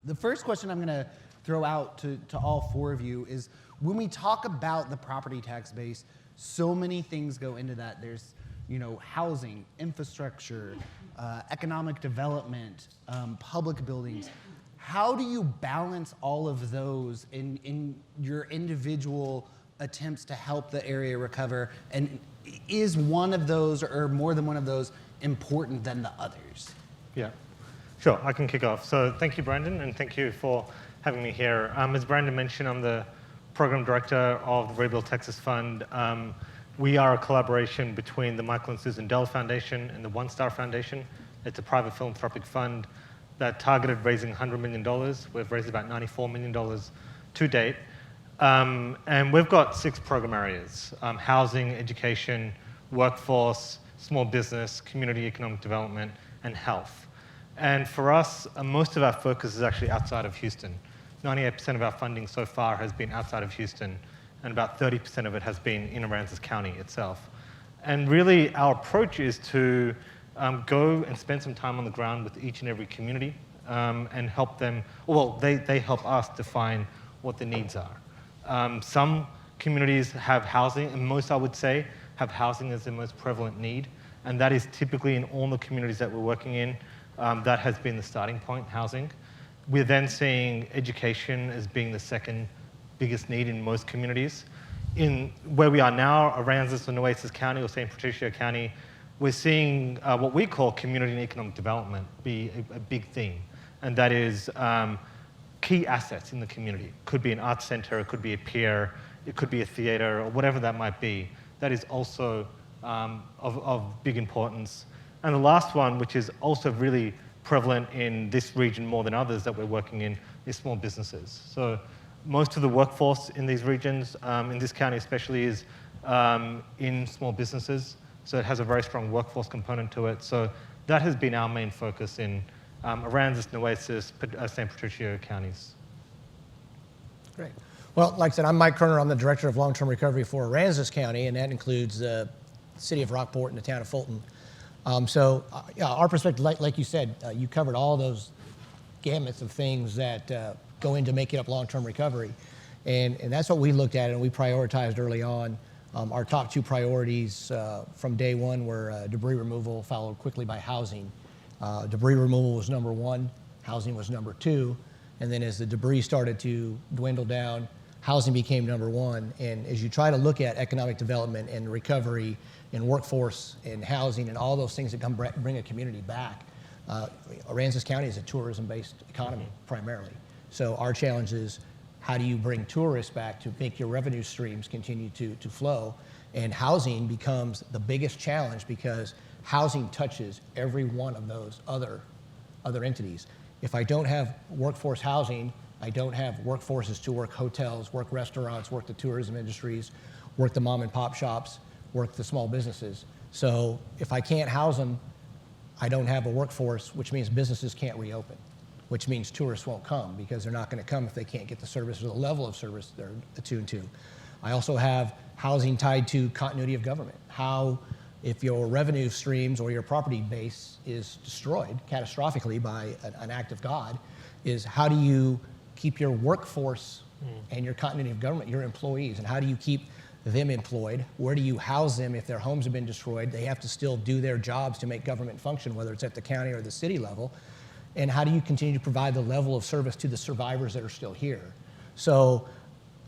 The first question I'm going to throw out to all four of you is, when we talk about the property tax base, so many things go into that. There's, housing, infrastructure, economic development, public buildings. How do you balance all of those in your individual attempts to help the area recover? And is one of those, or more than one of those, important than the others? Yeah, sure, I can kick off. So thank you, Brandon, and thank you for having me here. As Brandon mentioned, I'm the program director of the Raviel Texas Fund. We are a collaboration between the Michael and Susan Dell Foundation and the One Star Foundation. It's a private philanthropic fund that targeted raising $100 million. We've raised about $94 million to date. And we've got 6 program areas: housing, education, workforce, small business, community economic development, and health. And for us, most of our focus is actually outside of Houston. 98% of our funding so far has been outside of Houston, and about 30% of it has been in Aransas County itself. And really, our approach is to go and spend some time on the ground with each and every community and help them, well, they help us define what the needs are. Some communities have housing, and most, I would say, have housing as the most prevalent need, and that is typically in all the communities that we're working in. That has been the starting point, housing. We're then seeing education as being the second biggest need in most communities. In where we are now, Aransas or Nueces County or St. Patricia County, we're seeing what we call community and economic development be a big theme, and that is key assets in the community. It could be an arts center, it could be a pier, it could be a theater, or whatever that might be. That is also of big importance. And the last one, which is also really prevalent in this region more than others that we're working in, is small businesses. So most of the workforce in these regions, in this county especially, is in small businesses. So it has a very strong workforce component to it. So that has been our main focus in Aransas, Nueces, St. Patricia counties. Great. Well, like I said, I'm Mike Koerner. I'm the Director of Long-Term Recovery for Aransas County, and that includes the city of Rockport and the town of Fulton. Our perspective, like you said, you covered all those gamuts of things that go into making up long-term recovery. And that's what we looked at and we prioritized early on. Our top 2 priorities from day one were debris removal, followed quickly by housing. Debris removal was number 1, housing was number 2, and then as the debris started to dwindle down, housing became number 1. And as you try to look at economic development and recovery and workforce and housing and all those things that come bring a community back, Aransas County is a tourism-based economy primarily. So our challenge is, how do you bring tourists back to make your revenue streams continue to flow? And housing becomes the biggest challenge because housing touches every one of those other entities. If I don't have workforce housing, I don't have workforces to work hotels, work restaurants, work the tourism industries, work the mom and pop shops, work the small businesses. So if I can't house them, I don't have a workforce, which means businesses can't reopen, which means tourists won't come because they're not going to come if they can't get the service or the level of service they're attuned to. I also have housing tied to continuity of government. How, if your revenue streams or your property base is destroyed catastrophically by an act of God, is how do you keep your workforce and your continuity of government, your employees, and how do you keep them employed? Where do you house them if their homes have been destroyed? They have to still do their jobs to make government function, whether it's at the county or the city level. And how do you continue to provide the level of service to the survivors that are still here? So,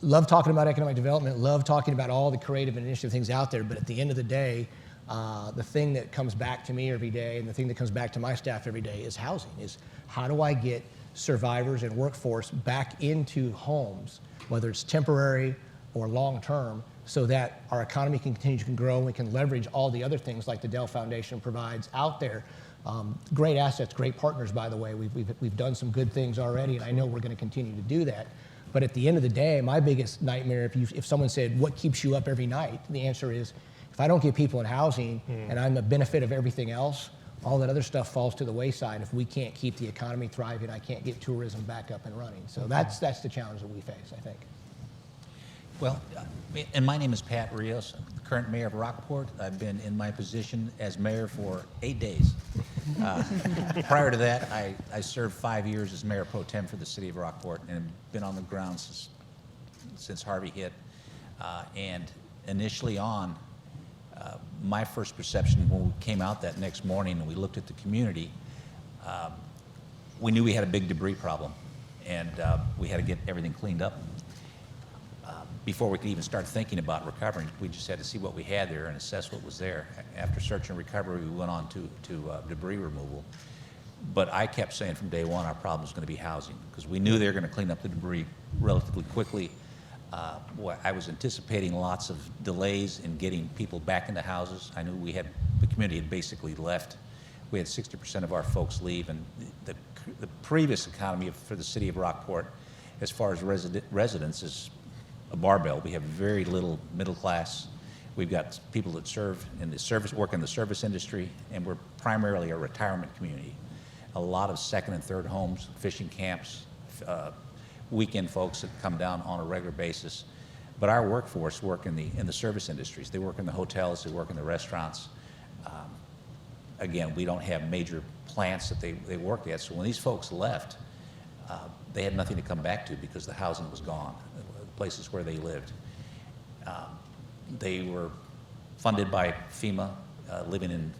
love talking about economic development, love talking about all the creative and initiative things out there, but at the end of the day, the thing that comes back to me every day and the thing that comes back to my staff every day is housing, is how do I get survivors and workforce back into homes, whether it's temporary or long-term, so that our economy can continue to grow and we can leverage all the other things like the Dell Foundation provides out there. Great assets, great partners, by the way. We've done some good things already, and I know we're going to continue to do that. But at the end of the day, my biggest nightmare, if someone said, what keeps you up every night? The answer is, if I don't get people in housing and I'm the benefit of everything else, all that other stuff falls to the wayside. If we can't keep the economy thriving, I can't get tourism back up and running. So that's the challenge that we face, I think. Well, and my name is Pat Rios. I'm the current mayor of Rockport. I've been in my position as mayor for 8 days. Prior to that, I served 5 years as mayor pro tem for the city of Rockport and have been on the ground since Harvey hit. And initially on, my first perception when we came out that next morning and we looked at the community, we knew we had a big debris problem, and we had to get everything cleaned up. Before we could even start thinking about recovering, we just had to see what we had there and assess what was there. After search and recovery, we went on to debris removal. But I kept saying from day one our problem was going to be housing, because we knew they were going to clean up the debris relatively quickly. I was anticipating lots of delays in getting people back into houses. I knew the community had basically left. We had 60% of our folks leave, and the previous economy for the city of Rockport, as far as residents, is a barbell. We have very little middle class. We've got people that work in the service industry, and we're primarily a retirement community. A lot of second and third homes, fishing camps, weekend folks that come down on a regular basis. But our workforce work in the service industries. They work in the hotels, they work in the restaurants. Again, we don't have major plants that they work at. So when these folks left, they had nothing to come back to because the housing was gone, the places where they lived. They were funded by FEMA, living in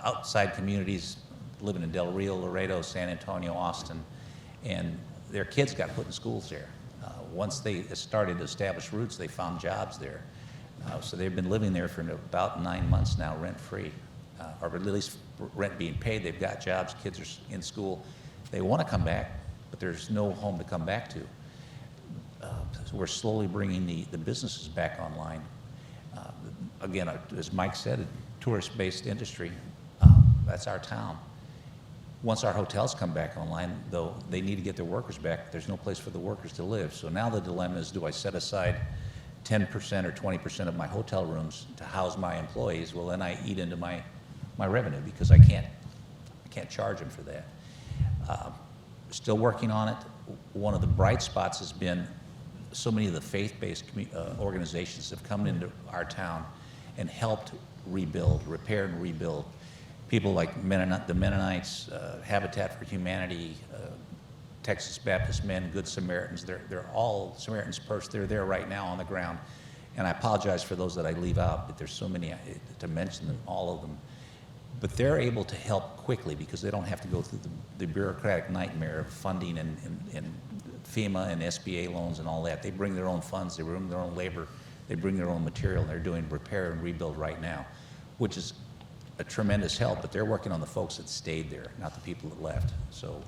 outside communities, living in Del Rio, Laredo, San Antonio, Austin, and their kids got put in schools there. Once they started to establish roots, they found jobs there. So they've been living there for about 9 months now, rent-free, or at least rent being paid. They've got jobs, kids are in school. They want to come back, but there's no home to come back to. So we're slowly bringing the businesses back online. Again, as Mike said, a tourist-based industry, that's our town. Once our hotels come back online, though, they need to get their workers back. There's no place for the workers to live. So now the dilemma is, do I set aside 10% or 20% of my hotel rooms to house my employees? Well, then I eat into my revenue because I can't charge them for that. Still working on it. One of the bright spots has been so many of the faith-based organizations have come into our town and helped repair and rebuild. People like the Mennonites, Habitat for Humanity, Texas Baptist Men, Good Samaritans, they're all Samaritan's Purse. They're there right now on the ground. And I apologize for those that I leave out, but there's so many to mention them, all of them. But they're able to help quickly because they don't have to go through the bureaucratic nightmare of funding and FEMA and SBA loans and all that. They bring their own funds, they bring their own labor, they bring their own material, and they're doing repair and rebuild right now, which is a tremendous help, but they're working on the folks that stayed there, not the people that left. So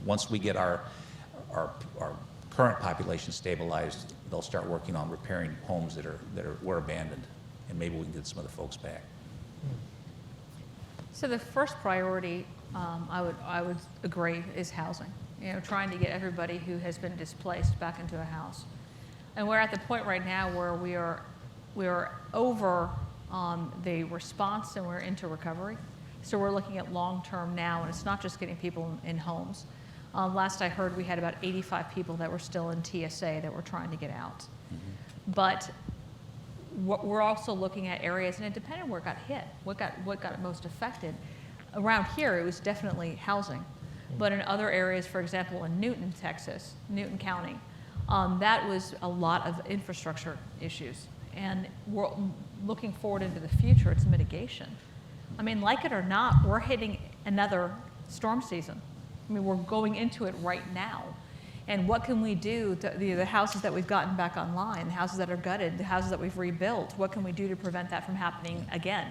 once we get our current population stabilized, they'll start working on repairing homes that were abandoned, and maybe we can get some of the folks back. So the first priority, I would agree, is housing. Trying to get everybody who has been displaced back into a house. And we're at the point right now where we are over the response and we're into recovery. So we're looking at long-term now, and it's not just getting people in homes. Last I heard, we had about 85 people that were still in TSA that were trying to get out. Mm-hmm. But we're also looking at areas, and it depended on where it got hit, what got most affected. Around here, it was definitely housing. But in other areas, for example, in Newton, Texas, Newton County, that was a lot of infrastructure issues. And we're looking forward into the future, it's mitigation. I mean, like it or not, we're hitting another storm season. I mean, we're going into it right now. And what can we do, the houses that we've gotten back online, the houses that are gutted, the houses that we've rebuilt, what can we do to prevent that from happening again?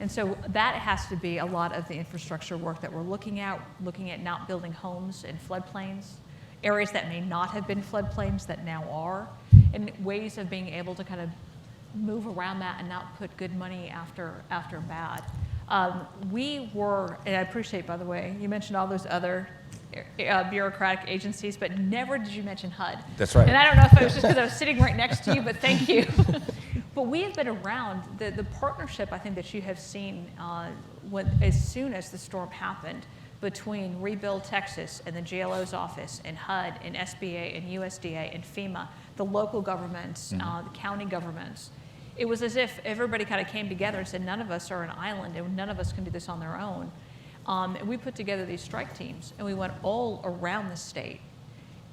And so that has to be a lot of the infrastructure work that we're looking at not building homes in floodplains, areas that may not have been floodplains that now are, and ways of being able to kind of move around that and not put good money after bad. And I appreciate, by the way, you mentioned all those other bureaucratic agencies, but never did you mention HUD. That's right. And I don't know if it was just because I was sitting right next to you, but thank you. But we have been around. The partnership, I think, that you have seen as soon as the storm happened between Rebuild Texas and the GLO's office and HUD and SBA and USDA and FEMA, the local governments, the county governments, it was as if everybody kind of came together and said, none of us are an island and none of us can do this on their own. And we put together these strike teams and we went all around the state.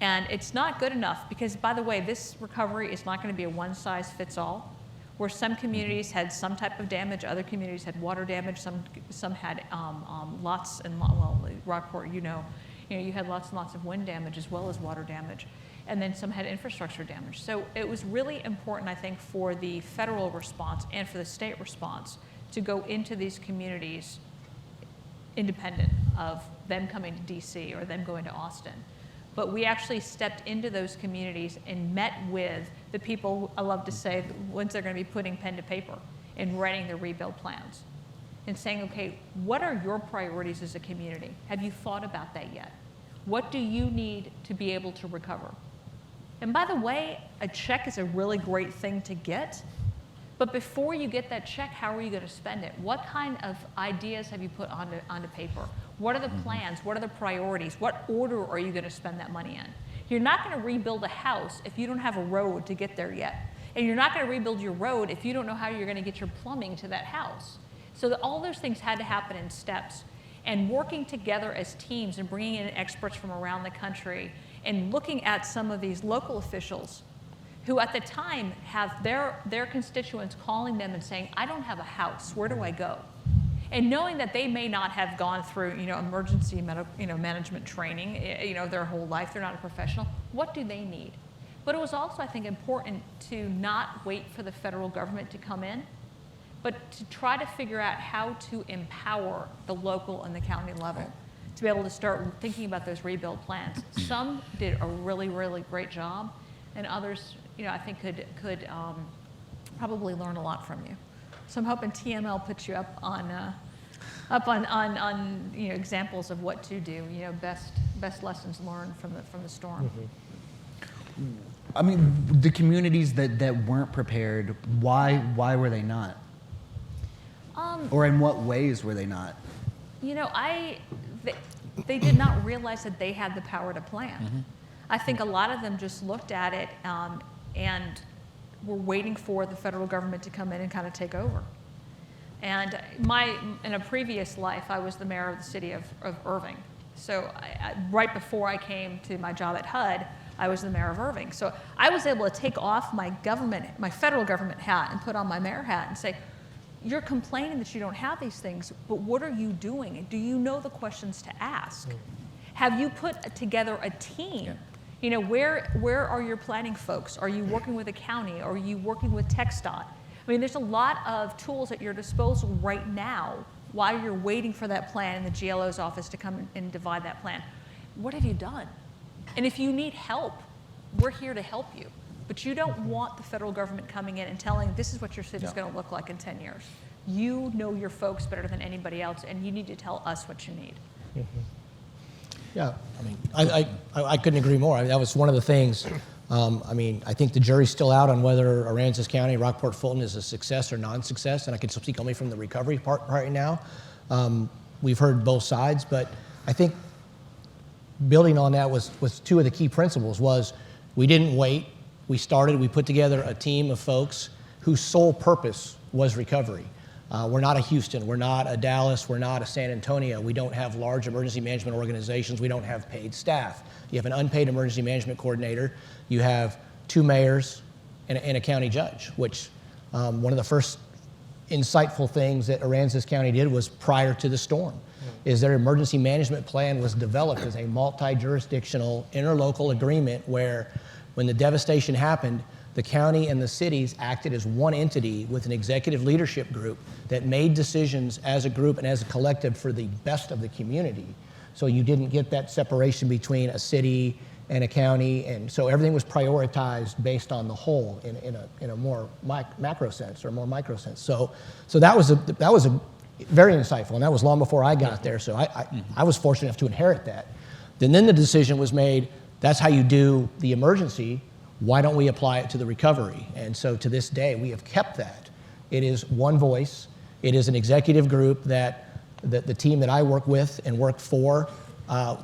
And it's not good enough because, by the way, this recovery is not going to be a one-size-fits-all. Where some communities had some type of damage, other communities had water damage, some had lots and, well, Rockport, you had lots and lots of wind damage as well as water damage. And then some had infrastructure damage. So it was really important, I think, for the federal response and for the state response to go into these communities independent of them coming to DC or them going to Austin. But we actually stepped into those communities and met with the people, I love to say, once they're going to be putting pen to paper and writing their rebuild plans and saying, okay, what are your priorities as a community? Have you thought about that yet? What do you need to be able to recover? And by the way, a check is a really great thing to get. But before you get that check, how are you going to spend it? What kind of ideas have you put onto paper? What are the plans? What are the priorities? What order are you going to spend that money in? You're not going to rebuild a house if you don't have a road to get there yet. And you're not going to rebuild your road if you don't know how you're going to get your plumbing to that house. So all those things had to happen in steps. And working together as teams and bringing in experts from around the country and looking at some of these local officials who at the time have their constituents calling them and saying, I don't have a house, where do I go? And knowing that they may not have gone through, emergency management training, their whole life, they're not a professional, what do they need? But it was also, I think, important to not wait for the federal government to come in, but to try to figure out how to empower the local and the county level to be able to start thinking about those rebuild plans. Some did a really, really great job, and others, I think could probably learn a lot from you. So I'm hoping TML puts you up on examples of what to do. Best lessons learned from the storm. Mm-hmm. I mean, the communities that weren't prepared, why were they not? Or in what ways were they not? They did not realize that they had the power to plan. Mm-hmm. I think a lot of them just looked at it and were waiting for the federal government to come in and kind of take over. And in a previous life, I was the mayor of the city of Irving. So right before I came to my job at HUD, I was the mayor of Irving. So I was able to take off my federal government hat and put on my mayor hat and say, you're complaining that you don't have these things, but what are you doing? Do you know the questions to ask? Have you put together a team? Yeah. Where are your planning folks? Are you working with the county? Are you working with TxDOT? I mean, there's a lot of tools at your disposal right now while you're waiting for that plan in the GLO's office to come and divide that plan. What have you done? And if you need help, we're here to help you. But you don't want the federal government coming in and telling this is what your city's going to look like in 10 years. You know your folks better than anybody else, and you need to tell us what you need. Mm-hmm. Yeah, I couldn't agree more. That was one of the things. I think the jury's still out on whether Aransas County, Rockport, Fulton is a success or non-success, and I can speak only from the recovery part right now. We've heard both sides, but I think building on that was two of the key principles was we didn't wait. We put together a team of folks whose sole purpose was recovery. We're not a Houston, we're not a Dallas, we're not a San Antonio. We don't have large emergency management organizations, we don't have paid staff. You have an unpaid emergency management coordinator, you have 2 mayors and a county judge, which one of the first insightful things that Aransas County did was prior to the storm, is their emergency management plan was developed as a multi-jurisdictional interlocal agreement where when the devastation happened, the county and the cities acted as one entity with an executive leadership group that made decisions as a group and as a collective for the best of the community. So you didn't get that separation between a city and a county, and so everything was prioritized based on the whole in a more macro sense or more micro sense. So that was a very insightful, and that was long before I got there. So I was fortunate enough to inherit that. Then the decision was made. That's how you do the emergency. Why don't we apply it to the recovery? And so to this day, we have kept that. It is one voice. It is an executive group that the team that I work with and work for,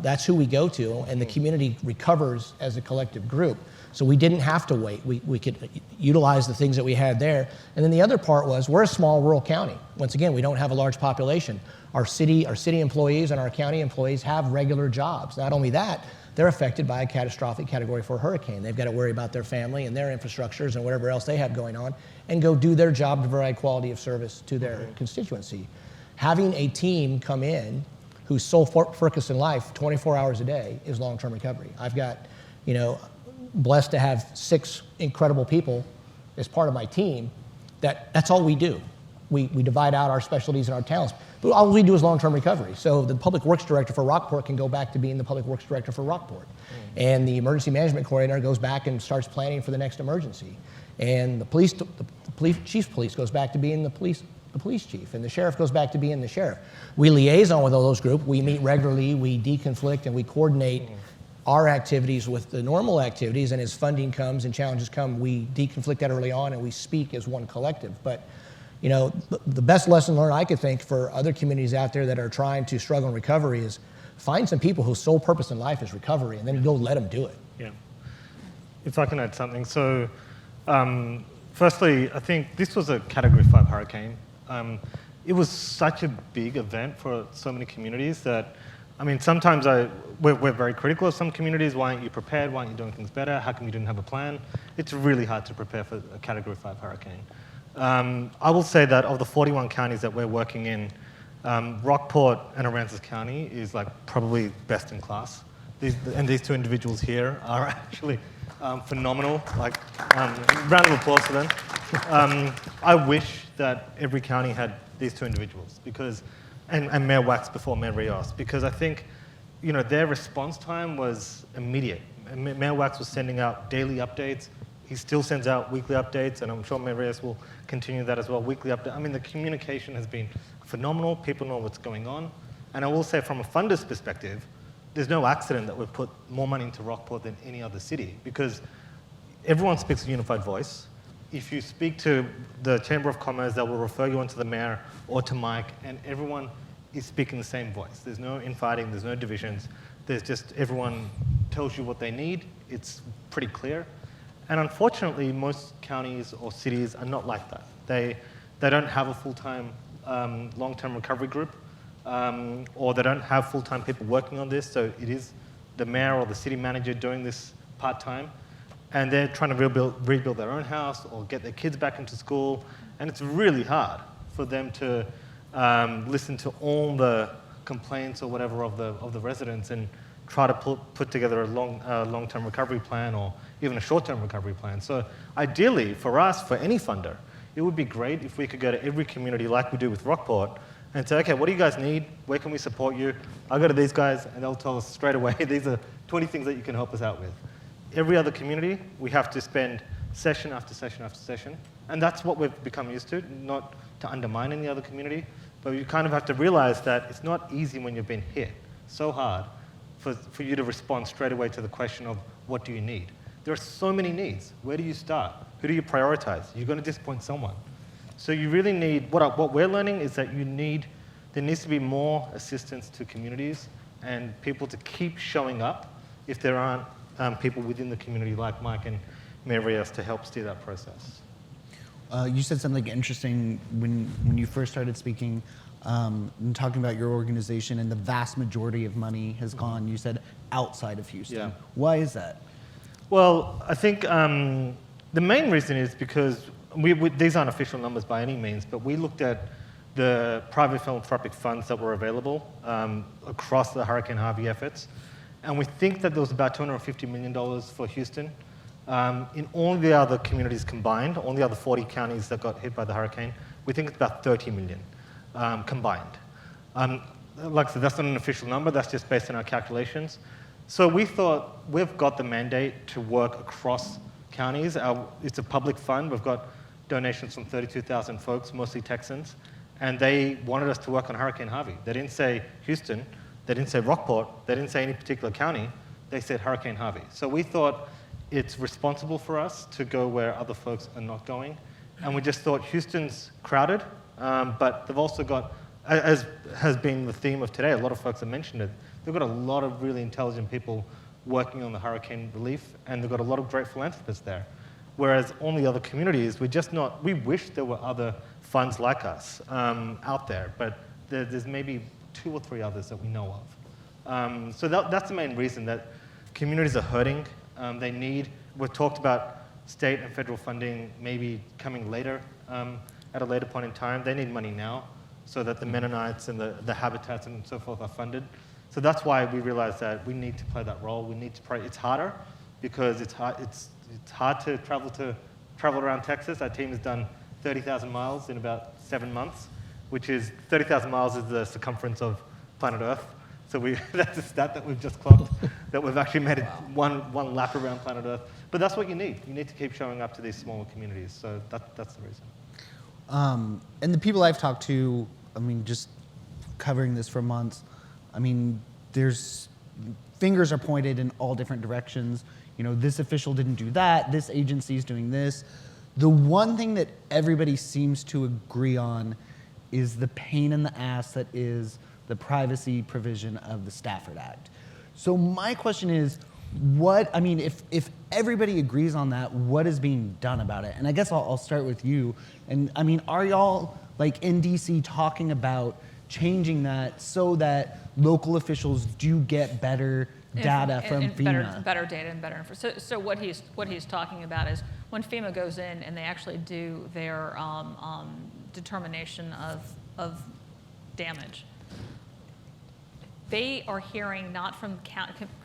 that's who we go to, and the community recovers as a collective group. So we didn't have to wait. We could utilize the things that we had there. And then the other part was, we're a small rural county. Once again, we don't have a large population. Our city employees and our county employees have regular jobs. Not only that, they're affected by a catastrophic Category 4 hurricane. They've got to worry about their family and their infrastructures and whatever else they have going on, and go do their job to provide quality of service to their constituency. Having a team come in whose sole focus in life 24 hours a day is long-term recovery. I've got, blessed to have 6 incredible people as part of my team. That's all we do. We divide out our specialties and our talents. But all we do is long-term recovery. So the public works director for Rockport can go back to being the public works director for Rockport. And the emergency management coordinator goes back and starts planning for the next emergency. And the police chief's police goes back to being the police chief. And the sheriff goes back to being the sheriff. We liaison with all those groups. We meet regularly, we deconflict, and we coordinate our activities with the normal activities. And as funding comes and challenges come, we deconflict that early on and we speak as one collective. But the best lesson learned I could think for other communities out there that are trying to struggle in recovery is find some people whose sole purpose in life is recovery, and then go let them do it. Yeah. If I can add something. So, firstly, I think this was a Category 5 hurricane. It was such a big event for so many communities that, sometimes we're very critical of some communities. Why aren't you prepared? Why aren't you doing things better? How come you didn't have a plan? It's really hard to prepare for a Category 5 hurricane. I will say that of the 41 counties that we're working in, Rockport and Aransas County is probably best in class. These 2 individuals here are actually phenomenal. Round of applause for them. I wish that every county had these 2 individuals and Mayor Wax before Mayor Rios, because I think their response time was immediate. Mayor Wax was sending out daily updates. He still sends out weekly updates, and I'm sure Mayor Rios will continue that as well, weekly update. The communication has been phenomenal. People know what's going on. And I will say, from a funder's perspective, there's no accident that we've put more money into Rockport than any other city, because everyone speaks a unified voice. If you speak to the Chamber of Commerce, they will refer you on to the mayor or to Mike, and everyone is speaking the same voice. There's no infighting, there's no divisions. There's just everyone tells you what they need. It's pretty clear. And unfortunately, most counties or cities are not like that. They don't have a full-time long-term recovery group, or they don't have full-time people working on this, so it is the mayor or the city manager doing this part-time, and they're trying to rebuild their own house or get their kids back into school, and it's really hard for them to listen to all the complaints or whatever of the residents and try to put together a long-term recovery plan or even a short-term recovery plan. So ideally, for us, for any funder, it would be great if we could go to every community like we do with Rockport and say, okay, what do you guys need? Where can we support you? I'll go to these guys, and they'll tell us straight away, these are 20 things that you can help us out with. Every other community, we have to spend session after session after session, and that's what we've become used to, not to undermine any other community, but you kind of have to realize that it's not easy when you've been hit so hard for you to respond straight away to the question of what do you need. There are so many needs. Where do you start? Who do you prioritize? You're going to disappoint someone. So you really need, what we're learning is that there needs to be more assistance to communities and people to keep showing up if there aren't people within the community like Mike and Mayor Rios to help steer that process. You said something interesting when you first started speaking, and talking about your organization, and the vast majority of money has gone, you said, outside of Houston. Yeah. Why is that? Well, I think the main reason is because these aren't official numbers by any means, but we looked at the private philanthropic funds that were available across the Hurricane Harvey efforts, and we think that there was about $250 million for Houston. In all the other communities combined, all the other 40 counties that got hit by the hurricane, we think it's about 30 million combined. Like I said, that's not an official number, that's just based on our calculations. So we thought we've got the mandate to work across counties. It's a public fund. We've got donations from 32,000 folks, mostly Texans, and they wanted us to work on Hurricane Harvey. They didn't say Houston, they didn't say Rockport, they didn't say any particular county, they said Hurricane Harvey. So we thought it's responsible for us to go where other folks are not going. And we just thought Houston's crowded, but they've also got, as has been the theme of today, a lot of folks have mentioned it, they've got a lot of really intelligent people working on the hurricane relief, and they've got a lot of great philanthropists there. Whereas all the other communities, we wish there were other funds like us out there, but there's maybe 2 or 3 others that we know of. So that's the main reason that communities are hurting. We've talked about state and federal funding maybe coming later, at a later point in time. They need money now so that the Mennonites and the habitats and so forth are funded. So that's why we realized that we need to play that role. We need to pray. It's harder because it's hard to travel around Texas. Our team has done 30,000 miles in about 7 months, which is 30,000 miles is the circumference of planet Earth. So that's a stat that we've just clocked, that we've actually made it one lap around planet Earth. But that's what you need. You need to keep showing up to these smaller communities. So that's the reason. And the people I've talked to, I mean, just covering this for months, I mean, there's fingers are pointed in all different directions. You know, this official didn't do that. This agency is doing this. The one thing that everybody seems to agree on is the pain in the ass that is the privacy provision of the Stafford Act. So my question is, if everybody agrees on that, what is being done about it? And I guess I'll start with you. And I mean, are y'all like in DC talking about changing that so that local officials do get better data from FEMA? Better data and better info. So what he's talking about is when FEMA goes in and they actually do their determination of damage, they are hearing not from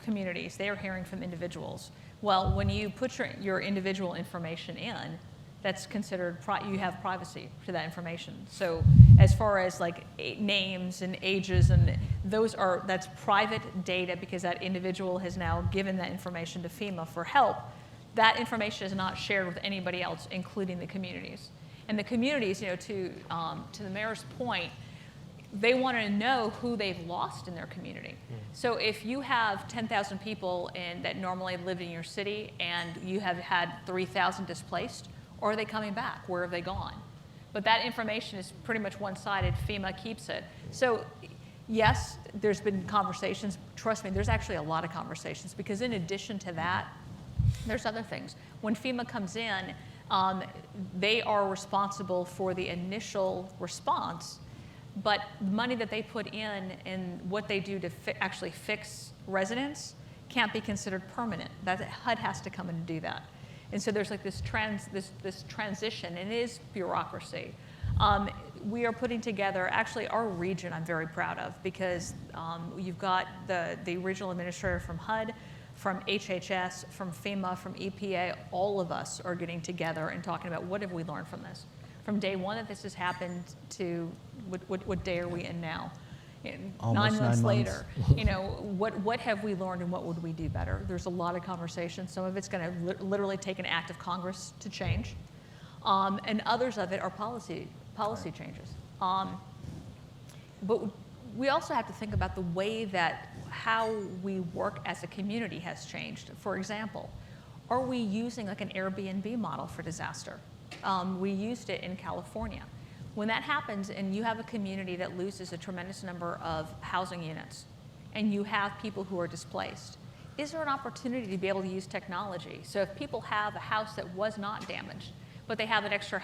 communities, they are hearing from individuals. Well, when you put your individual information in, that's considered, you have privacy to that information. So as far as like names and ages, and that's private data because that individual has now given that information to FEMA for help. That information is not shared with anybody else, including the communities. And the communities, you know, to the mayor's point, they want to know who they've lost in their community. So if you have 10,000 people that normally live in your city and you have had 3,000 displaced, or are they coming back? Where have they gone? But that information is pretty much one-sided. FEMA keeps it. So yes, there's been conversations. Trust me, there's actually a lot of conversations because in addition to that, there's other things. When FEMA comes in, they are responsible for the initial response, but the money that they put in and what they do to actually fix residents can't be considered permanent. That HUD has to come in and do that. And so there's like this transition, and it is bureaucracy. We are putting together, actually our region I'm very proud of because you've got the regional administrator from HUD, from HHS, from FEMA, from EPA, all of us are getting together and talking about what have we learned from this. From day one that this has happened to what day are we in now? Almost 9 months 9 later, you know, what have we learned and what would we do better? There's a lot of conversation. Some of it's going to literally take an act of Congress to change, and others of it are policy changes. But we also have to think about the way that how we work as a community has changed. For example, are we using like an Airbnb model for disaster? We used it in California. When that happens and you have a community that loses a tremendous number of housing units and you have people who are displaced, is there an opportunity to be able to use technology? So if people have a house that was not damaged, but they have an extra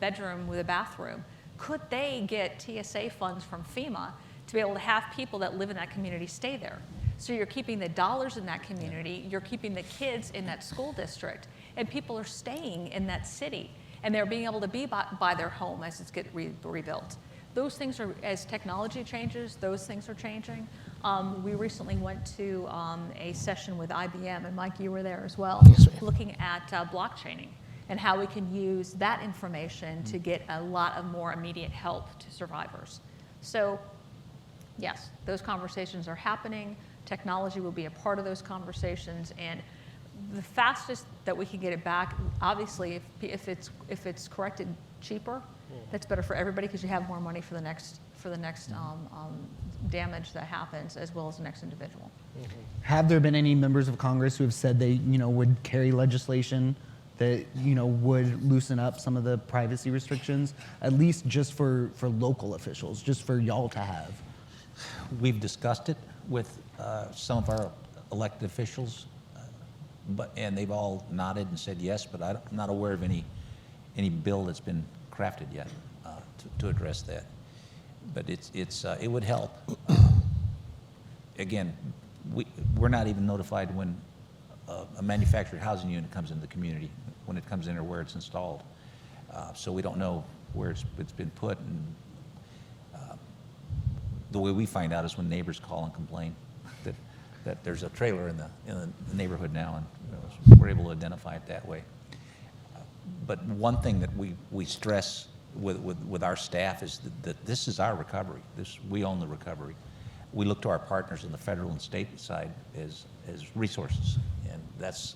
bedroom with a bathroom, could they get TSA funds from FEMA to be able to have people that live in that community stay there? So you're keeping the dollars in that community, you're keeping the kids in that school district, and people are staying in that city. And they're being able to be by their home as it's get rebuilt. Those things are, as technology changes, those things are changing. We recently went to a session with IBM, and Mike, you were there as well, looking at blockchaining and how we can use that information to get a lot of more immediate help to survivors. So yes, those conversations are happening. Technology will be a part of those conversations, and the fastest that we can get it back, obviously, if it's corrected cheaper, that's better for everybody because you have more money for the next damage that happens, as well as the next individual. Have there been any members of Congress who have said they, would carry legislation that, would loosen up some of the privacy restrictions, at least just for local officials, just for y'all to have? We've discussed it with some of our elected officials, and they've all nodded and said yes, but I'm not aware of any bill that's been crafted yet to address that. But it would help. Again, we're not even notified when a manufactured housing unit comes into the community, when it comes in or where it's installed. So we don't know where it's been put. And the way we find out is when neighbors call and complain that there's a trailer in the neighborhood now, and we're able to identify it that way. But one thing that we stress with our staff is that this is our recovery. We own the recovery. We look to our partners on the federal and state side as resources, and that's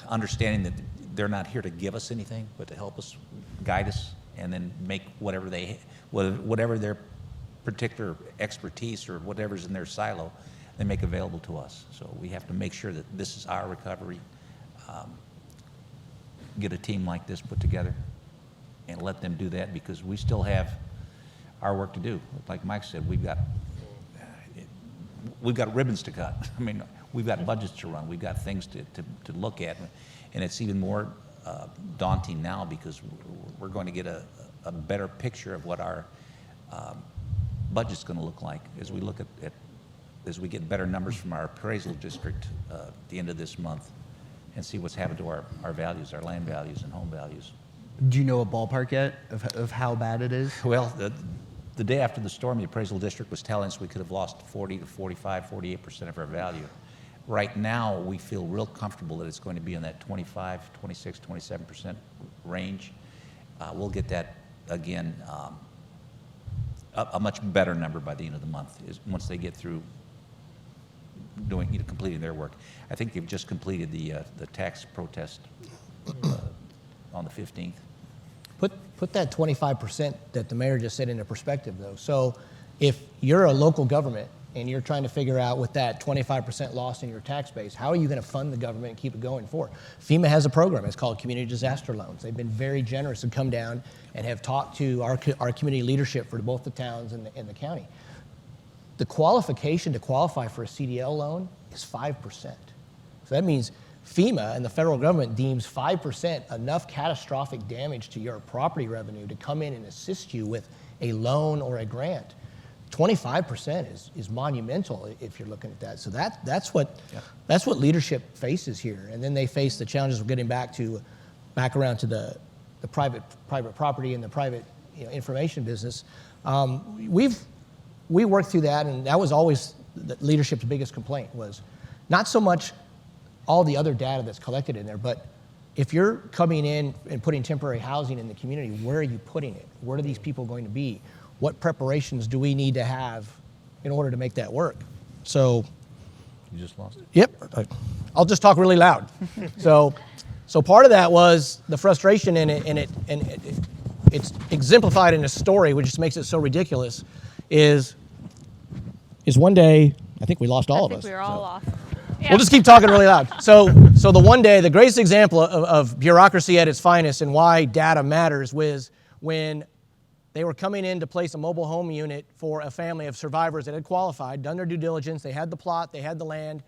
understanding that they're not here to give us anything, but to help us, guide us, and then make whatever their particular expertise or whatever's in their silo, they make available to us. So we have to make sure that this is our recovery. Get a team like this put together and let them do that, because we still have our work to do. Like Mike said, we've got ribbons to cut. I mean, we've got budgets to run. We've got things to look at, and it's even more daunting now because we're going to get a better picture of what our budget's going to look like as we look as we get better numbers from our appraisal district at the end of this month, and see what's happened to our values, our land values and home values. Do you know a ballpark yet of how bad it is? Well, the day after the storm, the appraisal district was telling us we could have lost 40 to 45, 48% of our value. Right now, we feel real comfortable that it's going to be in that 25, 26, 27% range. We'll get that again, a much better number by the end of the month once they get through completing their work. I think they've just completed the tax protest on the 15th. Put that 25% that the mayor just said into perspective, though. So if you're a local government and you're trying to figure out with that 25% loss in your tax base, how are you going to fund the government and keep it going forward? FEMA has a program. It's called Community Disaster Loans. They've been very generous and come down and have talked to our community leadership for both the towns and the county. The qualification to qualify for a CDL loan is 5%. So that means FEMA and the federal government deems 5% enough catastrophic damage to your property revenue to come in and assist you with a loan or a grant. 25% is monumental if you're looking at that. So that's what leadership faces here. And then they face the challenges of getting back around to the private property and the private information business. We worked through that, and that was always the leadership's biggest complaint, was not so much all the other data that's collected in there, but if you're coming in and putting temporary housing in the community, where are you putting it? Where are these people going to be? What preparations do we need to have in order to make that work? So, You just lost it? Yep, I'll just talk really loud. So part of that was the frustration in it, and it's exemplified in a story, which just makes it so ridiculous, is one day, I think we lost all of us. I think we were all off. Yeah. We'll just keep talking really loud. So the one day, the greatest example of bureaucracy at its finest and why data matters was when they were coming in to place a mobile home unit for a family of survivors that had qualified, done their due diligence, they had the plot, they had the land.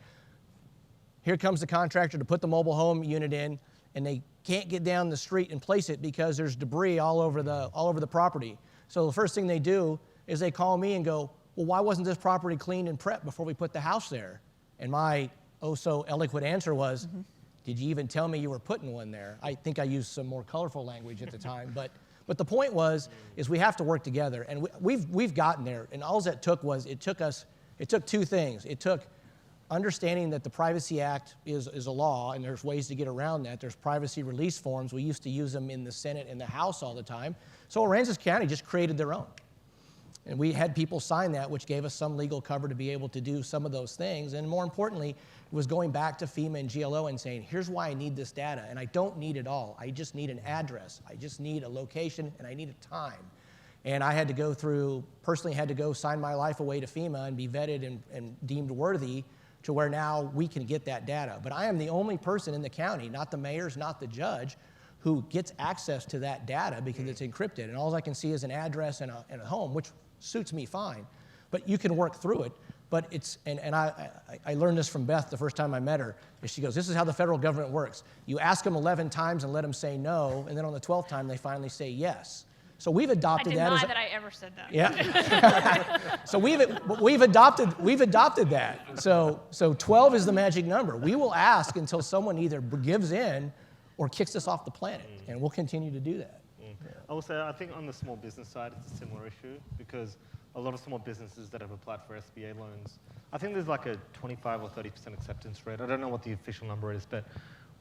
Here comes the contractor to put the mobile home unit in, and they can't get down the street and place it because there's debris all over the property. So the first thing they do is they call me and go, well, why wasn't this property cleaned and prepped before we put the house there? And my so eloquent answer was, did you even tell me you were putting one there? I think I used some more colorful language at the time, but the point is we have to work together, and we've gotten there. And all that took was it took two things. It took understanding that the Privacy Act is a law, and there's ways to get around that. There's privacy release forms. We used to use them in the Senate and the House all the time. So Aransas County just created their own. And we had people sign that, which gave us some legal cover to be able to do some of those things. And more importantly, it was going back to FEMA and GLO and saying, here's why I need this data. And I don't need it all. I just need an address. I just need a location, and I need a time. And I had to personally had to go sign my life away to FEMA and be vetted and deemed worthy to where now we can get that data. But I am the only person in the county, not the mayors, not the judge, who gets access to that data because it's encrypted. And all I can see is an address and a home, which suits me fine. But you can work through it. but it's, and I learned this from Beth the first time I met her. Is she goes, this is how the federal government works. You ask them 11 times and let them say no, and then on the 12th time they finally say yes. So we've I adopted that. deny that I ever said that. Yeah. So we've adopted that. So 12 is the magic number. We will ask until someone either gives in or kicks us off the planet, and we'll continue to do that. I will say, I think on the small business side, it's a similar issue because a lot of small businesses that have applied for SBA loans, I think there's like a 25 or 30% acceptance rate. I don't know what the official number is, but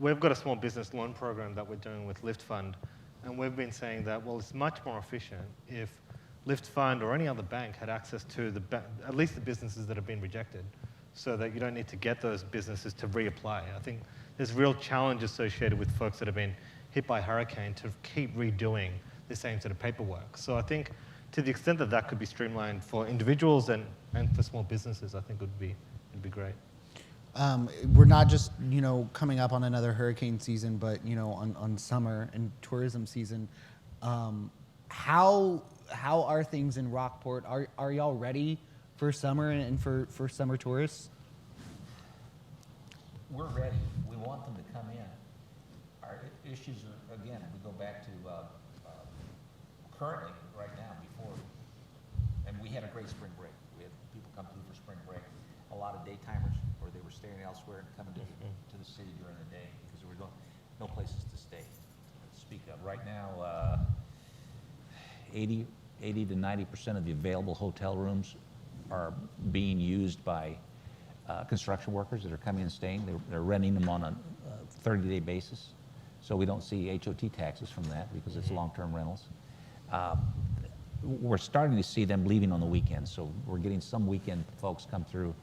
we've got a small business loan program that we're doing with Lift Fund, and we've been saying that, well, it's much more efficient if Lift Fund or any other bank had access to at least the businesses that have been rejected, so that you don't need to get those businesses to reapply. I think there's real challenge associated with folks that have been hit by hurricane to keep redoing the same sort of paperwork. So I think to the extent that that could be streamlined for individuals and for small businesses, I think it'd be great. We're not just, coming up on another hurricane season, but, on summer and tourism season. How are things in Rockport? Are y'all ready for summer and for summer tourists? We're ready. We want them to come in. Our issues are, again, we go back to currently, right now, before, and we had a great spring break. We had people come through for spring break. A lot of day-timers, or they were staying elsewhere and coming to the city during the day because there were no places to stay. To speak of. Right now, 80 to 90% of the available hotel rooms are being used by construction workers that are coming and staying. They're renting them on a 30-day basis. So we don't see HOT taxes from that because it's long-term rentals. We're starting to see them leaving on the weekends. So we're getting some weekend folks come through.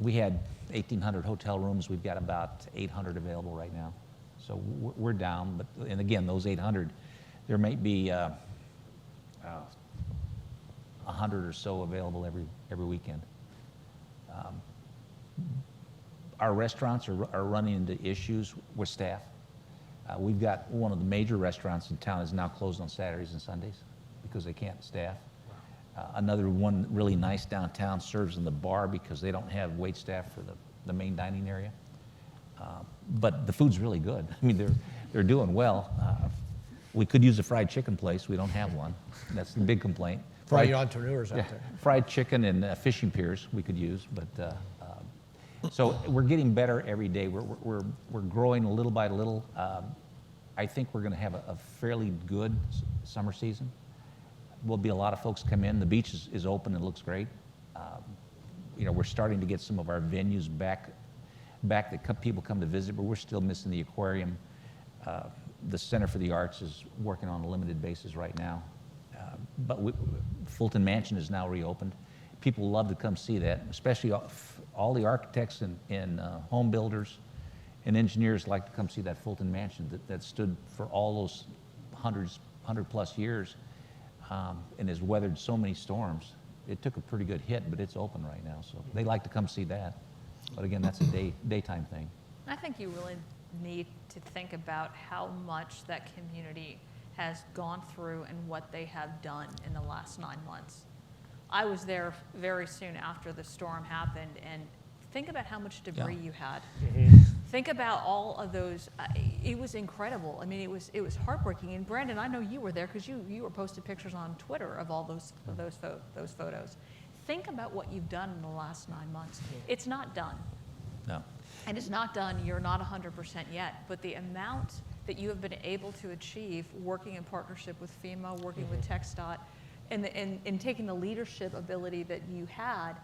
We had 1,800 hotel rooms. We've got about 800 available right now. So we're down. And again, those 800, there may be 100 or so available every weekend. Our restaurants are running into issues with staff. We've got one of the major restaurants in town is now closed on Saturdays and Sundays because they can't staff. Another one really nice downtown serves in the bar because they don't have wait staff for the main dining area. But the food's really good. I mean, they're doing well. We could use a fried chicken place. We don't have one. That's the big complaint. For all you entrepreneurs out there. Fried chicken and fishing piers we could use, but so we're getting better every day. We're growing little by little. I think we're going to have a fairly good summer season. Will be a lot of folks come in. The beach is open and looks great. We're starting to get some of our venues back that people come to visit, but we're still missing the aquarium. The Center for the Arts is working on a limited basis right now. But Fulton Mansion is now reopened. People love to come see that, especially all the architects and home builders and engineers like to come see that Fulton Mansion that stood for all those 100 plus years and has weathered so many storms. It took a pretty good hit, but it's open right now, so they like to come see that. But again, that's a daytime thing. I think you really need to think about how much that community has gone through and what they have done in the last 9 months. I was there very soon after the storm happened, and think about how much debris you had. Think about all of those. It was incredible. I mean, it was heartbreaking. And Brandon, I know you were there because you were posting pictures on Twitter of all those photos. Think about what you've done in the last 9 months. It's not done. No. And it's not done. You're not 100% yet. But the amount that you have been able to achieve working in partnership with FEMA, working with TxDOT, and taking the leadership ability that you had,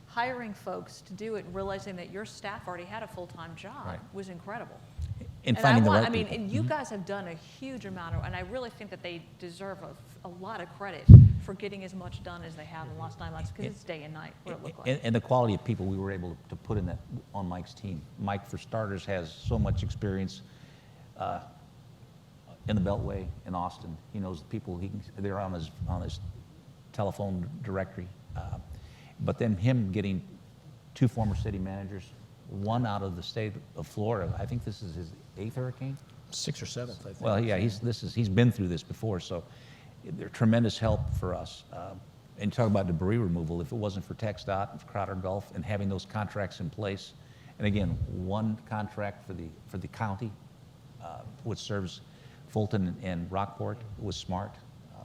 hiring folks to do it, and realizing that your staff already had a full-time job was incredible. And finding the right people. And you guys have done a huge amount and I really think that they deserve a lot of credit for getting as much done as they have in the last 9 months, because it's day and night what it looked like. And the quality of people we were able to put in on Mike's team. Mike, for starters, has so much experience in the Beltway in Austin. He knows the people. They're on his telephone directory. But then him getting 2 former city managers, one out of the state of Florida. I think this is his 8th hurricane. 6th or 7th, I think. Well, yeah, he's been through this before, so they're tremendous help for us. and talk about debris removal, if it wasn't for TxDOT and Crowder Gulf and having those contracts in place, and again, one contract for the county, which serves Fulton and Rockport, was smart.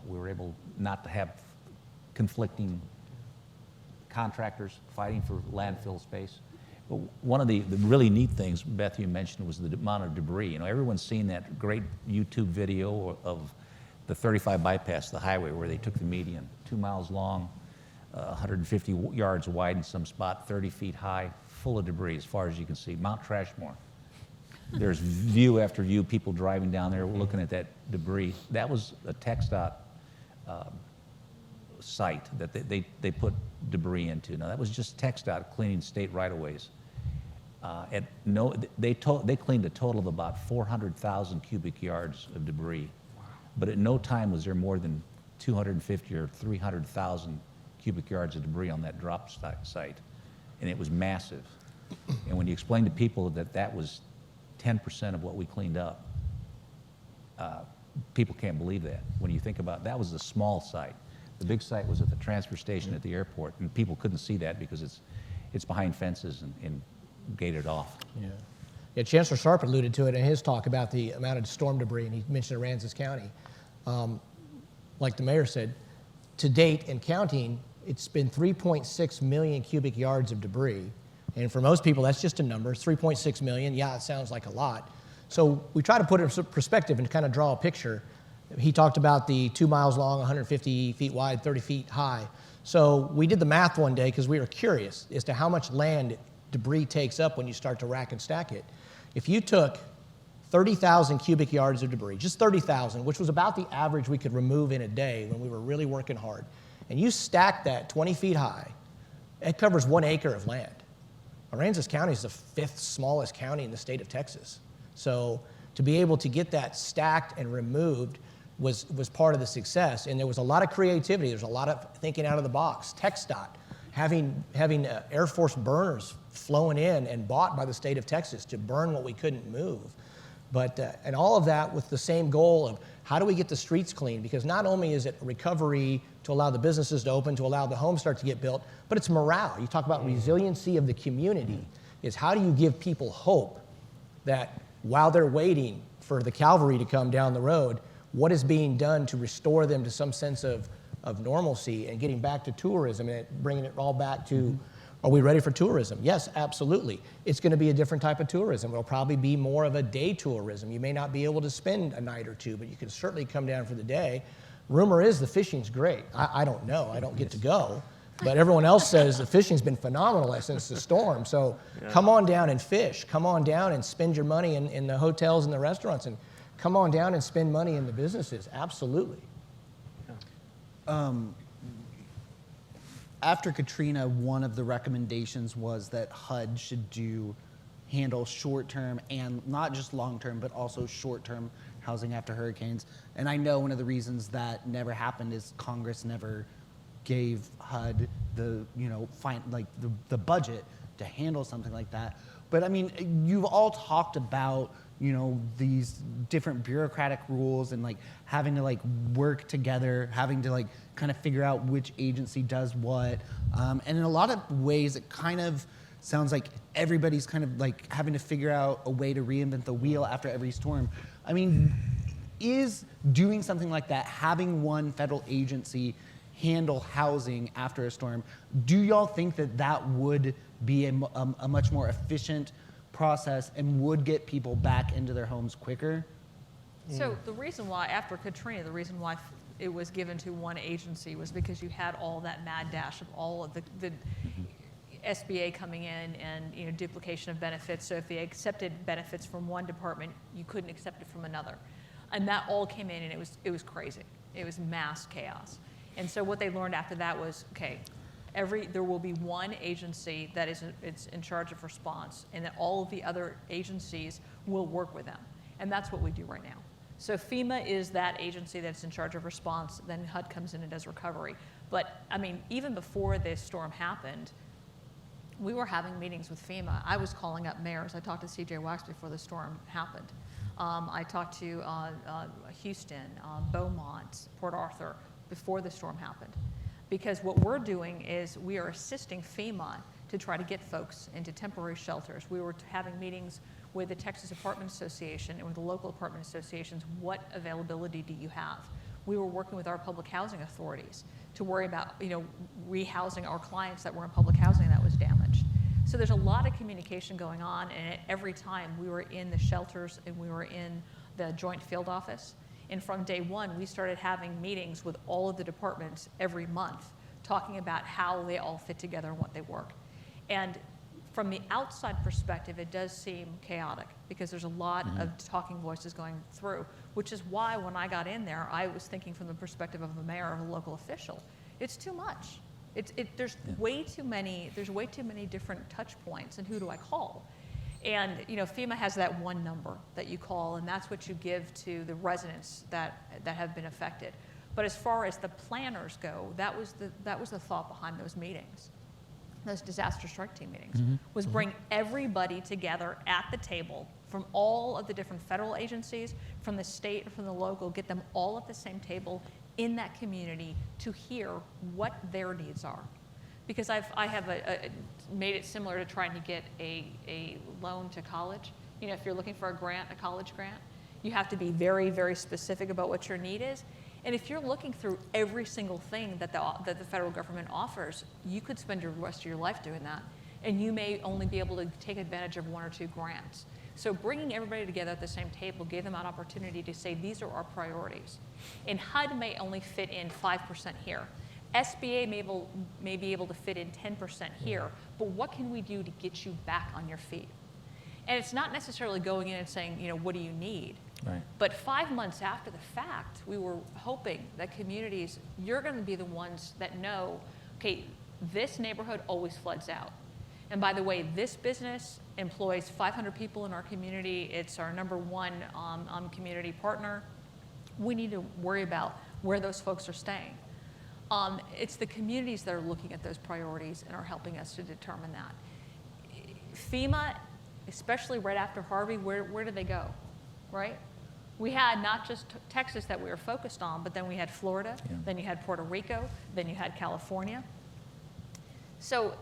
We were able not to have conflicting contractors fighting for landfill space. But one of the really neat things, Beth, you mentioned, was the amount of debris. You know, everyone's seen that great YouTube video of the 35 bypass, the highway, where they took the median, 2 miles long, 150 yards wide in some spot, 30 feet high, full of debris as far as you can see. Mount Trashmore. There's view after view, people driving down there looking at that debris. That was a TxDOT site that they put debris into. Now, that was just TxDOT cleaning state right-of-ways. They cleaned a total of about 400,000 cubic yards of debris. Wow. But at no time was there more than 250 or 300,000 cubic yards of debris on that drop site. And it was massive. And when you explain to people that that was 10% of what we cleaned up, people can't believe that. When you think about that, was the small site. The big site was at the transfer station at the airport, and people couldn't see that because it's behind fences and gated off. Yeah, Chancellor Sharp alluded to it in his talk about the amount of storm debris, and he mentioned Aransas County. Like the mayor said, to date and counting, it's been 3.6 million cubic yards of debris. And for most people, that's just a number. 3.6 million, yeah, it sounds like a lot. So we try to put it in perspective and kind of draw a picture. He talked about the 2 miles long, 150 feet wide, 30 feet high. So we did the math one day because we were curious as to how much land debris takes up when you start to rack and stack it. If you took 30,000 cubic yards of debris, just 30,000, which was about the average we could remove in a day when we were really working hard, and you stack that 20 feet high, it covers 1 acre of land. Aransas County is the 5th smallest county in the state of Texas. So to be able to get that stacked and removed was part of the success. And there was a lot of creativity. There's a lot of thinking out of the box. TxDOT, having Air Force burners flown in and bought by the state of Texas to burn what we couldn't move. But, and all of that with the same goal of how do we get the streets clean? Because not only is it recovery to allow the businesses to open, to allow the homes start to get built, but it's morale. You talk about resiliency of the community, is how do you give people hope that while they're waiting for the cavalry to come down the road, what is being done to restore them to some sense of normalcy and getting back to tourism and bringing it all back to, are we ready for tourism? Yes, absolutely. It's going to be a different type of tourism. It'll probably be more of a day tourism. You may not be able to spend a night or two, but you can certainly come down for the day. Rumor is the fishing's great. I don't know. I don't get to go. But everyone else says the fishing's been phenomenal since the storm. So come on down and fish. Come on down and spend your money in the hotels and the restaurants. And come on down and spend money in the businesses. Absolutely. After Katrina, one of the recommendations was that HUD should handle short-term and not just long-term, but also short-term housing after hurricanes. And I know one of the reasons that never happened is Congress never gave HUD the budget to handle something like that. But I mean, you've all talked about these different bureaucratic rules and having to work together, having to kind of figure out which agency does what. And in a lot of ways, it kind of sounds like everybody's kind of having to figure out a way to reinvent the wheel after every storm. I mean, is doing something like that, having one federal agency handle housing after a storm, do y'all think that would be a much more efficient process and would get people back into their homes quicker? So the reason why, after Katrina, the reason why it was given to one agency was because you had all that mad dash of all of the SBA coming in and duplication of benefits. So if they accepted benefits from one department, you couldn't accept it from another. And that all came in and it was crazy. It was mass chaos. And so what they learned after that was, okay, there will be one agency that it's in charge of response, and that all of the other agencies will work with them. And that's what we do right now. So FEMA is that agency that's in charge of response, then HUD comes in and does recovery. But I mean, even before this storm happened, we were having meetings with FEMA. I was calling up mayors. I talked to CJ Wax before the storm happened. I talked to Houston, Beaumont, Port Arthur before the storm happened. because what we're doing is we are assisting FEMA to try to get folks into temporary shelters. We were having meetings with the Texas Apartment Association and with the local apartment associations. What availability do you have? We were working with our public housing authorities to worry about, rehousing our clients that were in public housing that was damaged. So there's a lot of communication going on, and every time we were in the shelters and we were in the joint field office. And from day one, we started having meetings with all of the departments every month, talking about how they all fit together and what they work. And from the outside perspective, it does seem chaotic because there's a lot of talking voices going through, which is why when I got in there, I was thinking from the perspective of a mayor or a local official. It's too much. There's way too many different touch points, and who do I call? And FEMA has that one number that you call, and that's what you give to the residents that have been affected. But as far as the planners go, that was the thought behind those meetings. Those disaster strike team meetings, was bring everybody together at the table from all of the different federal agencies, from the state, from the local, get them all at the same table in that community to hear what their needs are. Because I have made it similar to trying to get a loan to college. If you're looking for a college grant, you have to be very, very specific about what your need is. And if you're looking through every single thing that the federal government offers, you could spend the rest of your life doing that. And you may only be able to take advantage of one or two grants. So bringing everybody together at the same table gave them an opportunity to say, these are our priorities. And HUD may only fit in 5% here. SBA may be able to fit in 10% here. But what can we do to get you back on your feet? And it's not necessarily going in and saying, what do you need? Right. But 5 months after the fact, we were hoping that communities, you're going to be the ones that know, okay, this neighborhood always floods out. And by the way, this business employs 500 people in our community. It's our #1 community partner. We need to worry about where those folks are staying. It's the communities that are looking at those priorities and are helping us to determine that. FEMA, especially right after Harvey, where did they go, right? We had not just Texas that we were focused on, but then we had Florida, then you had Puerto Rico, then you had California. So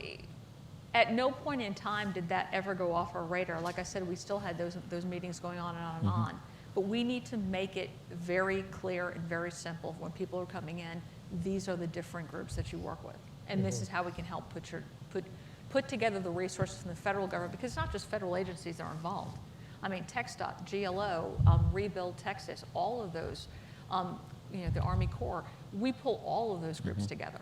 at no point in time did that ever go off our radar. Like I said, we still had those meetings going on and on and on. But we need to make it very clear and very simple when people are coming in. These are the different groups that you work with. And this is how we can help put together the resources from the federal government, because it's not just federal agencies that are involved. I mean, TxDOT, GLO, Rebuild Texas, all of those, the Army Corps, we pull all of those groups together.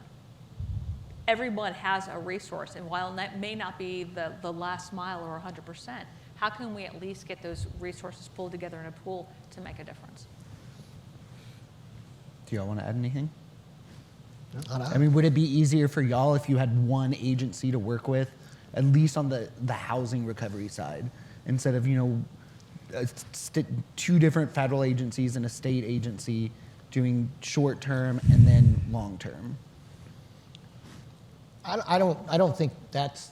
Everyone has a resource, and while that may not be the last mile or 100%, how can we at least get those resources pulled together in a pool to make a difference? Do y'all want to add anything? I mean, would it be easier for y'all if you had one agency to work with, at least on the housing recovery side, instead of, two different federal agencies and a state agency doing short term and then long term? I don't think that's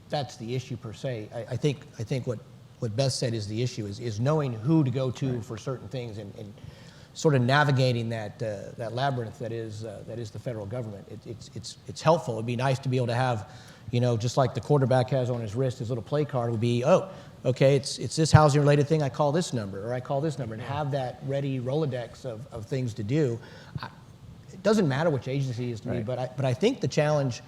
the issue per se. I think what Beth said is the issue is knowing who to go to for certain things and sort of navigating that labyrinth that is the federal government. It's helpful. It'd be nice to be able to have, just like the quarterback has on his wrist, his little play card would be, okay, it's this housing related thing, I call this number, or I call this number, and have that ready Rolodex of things to do. It doesn't matter which agency it is to me, but I think the challenge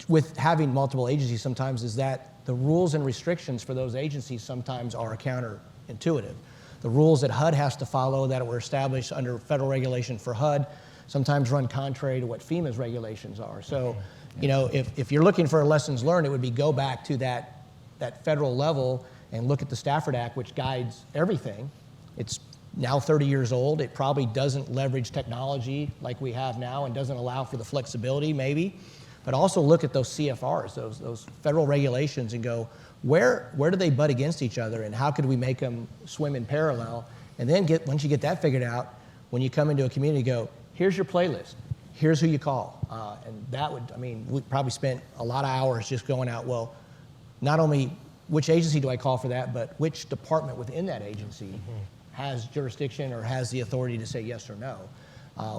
with having multiple agencies sometimes is that the rules and restrictions for those agencies sometimes are counterintuitive. The rules that HUD has to follow that were established under federal regulation for HUD sometimes run contrary to what FEMA's regulations are. So, if you're looking for lessons learned, it would be go back to that federal level and look at the Stafford Act, which guides everything. It's now 30 years old. It probably doesn't leverage technology like we have now and doesn't allow for the flexibility, maybe. But also look at those CFRs, those federal regulations, and go, where do they butt against each other, and how could we make them swim in parallel? And then once you get that figured out, when you come into a community, go, here's your playlist, here's who you call. And we probably spent a lot of hours just going out, well, not only which agency do I call for that, but which department within that agency has jurisdiction or has the authority to say yes or no.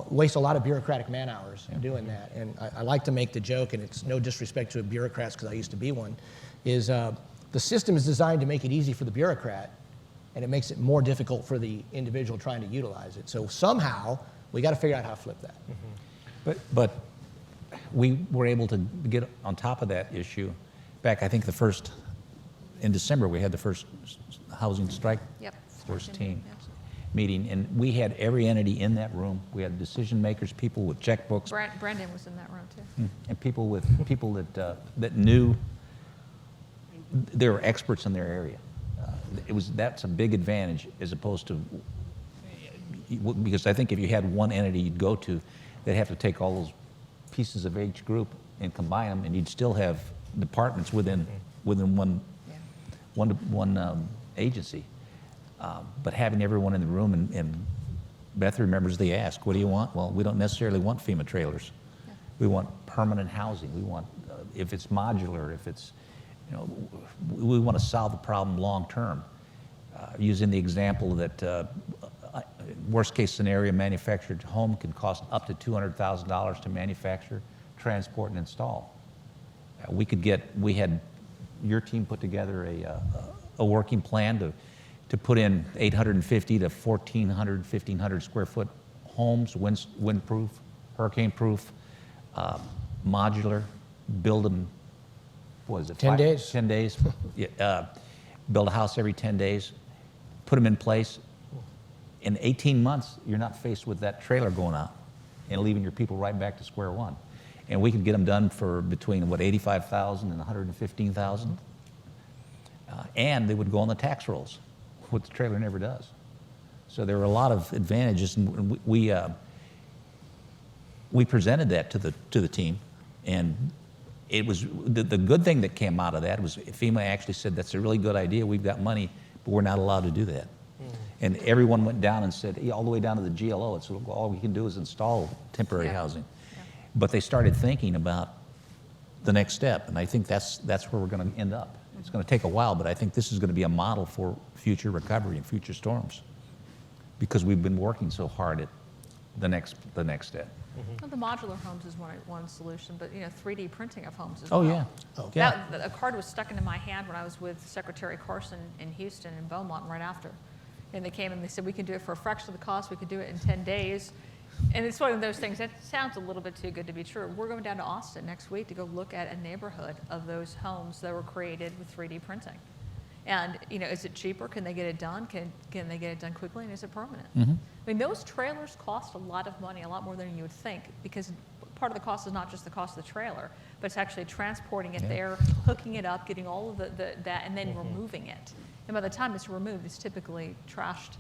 waste a lot of bureaucratic man hours in doing that. And I like to make the joke, and it's no disrespect to bureaucrats because I used to be one, is the system is designed to make it easy for the bureaucrat, and it makes it more difficult for the individual trying to utilize it. So somehow, we got to figure out how to flip that. But we were able to get on top of that issue back, I think in December, we had the first housing strike force team meeting, and we had every entity in that room. We had decision makers, people with checkbooks. Brandon was in that room too. And people that knew, they were experts in their area. That's a big advantage as opposed to, because I think if you had one entity you'd go to, they'd have to take all those pieces of each group and combine them, and you'd still have departments within one agency. But having everyone in the room, and Beth remembers they asked, what do you want? Well, we don't necessarily want FEMA trailers. Yeah. We want permanent housing. We want, if it's modular, if it's, we want to solve the problem long term. Using the example that worst case scenario, manufactured home can cost up to $200,000 to manufacture, transport, and install. We had your team put together a working plan to put in 850 to 1,400, 1,500 square foot homes, windproof, hurricane-proof, modular, build them, what is it? 10 days. 10 days. Build a house every 10 days, put them in place. In 18 months, you're not faced with that trailer going out and leaving your people right back to square one. And we could get them done for between, $85,000 and $115,000. And they would go on the tax rolls, what the trailer never does. So there were a lot of advantages, and we presented that to the team, and it was the good thing that came out of that was FEMA actually said, that's a really good idea, we've got money, but we're not allowed to do that. And everyone went down and said, all the way down to the GLO, it's all we can do is install temporary housing. Yeah. But they started thinking about the next step, and I think that's where we're going to end up. It's going to take a while, but I think this is going to be a model for future recovery and future storms, because we've been working so hard at the next step. Well, the modular homes is one solution, but 3D printing of homes as well. well. Yeah. Oh, yeah. A card was stuck into my hand when I was with Secretary Carson in Houston and Beaumont right after. And they came and they said, we can do it for a fraction of the cost, we could do it in 10 days. And it's one of those things that sounds a little bit too good to be true. We're going down to Austin next week to go look at a neighborhood of those homes that were created with 3D printing. And, is it cheaper? Can they get it done? Can they get it done quickly? And is it permanent? I mean, those trailers cost a lot of money, a lot more than you would think, because part of the cost is not just the cost of the trailer, but it's actually transporting it there, hooking it up, getting all of that, and then removing it. And by the time it's removed, it's typically trashed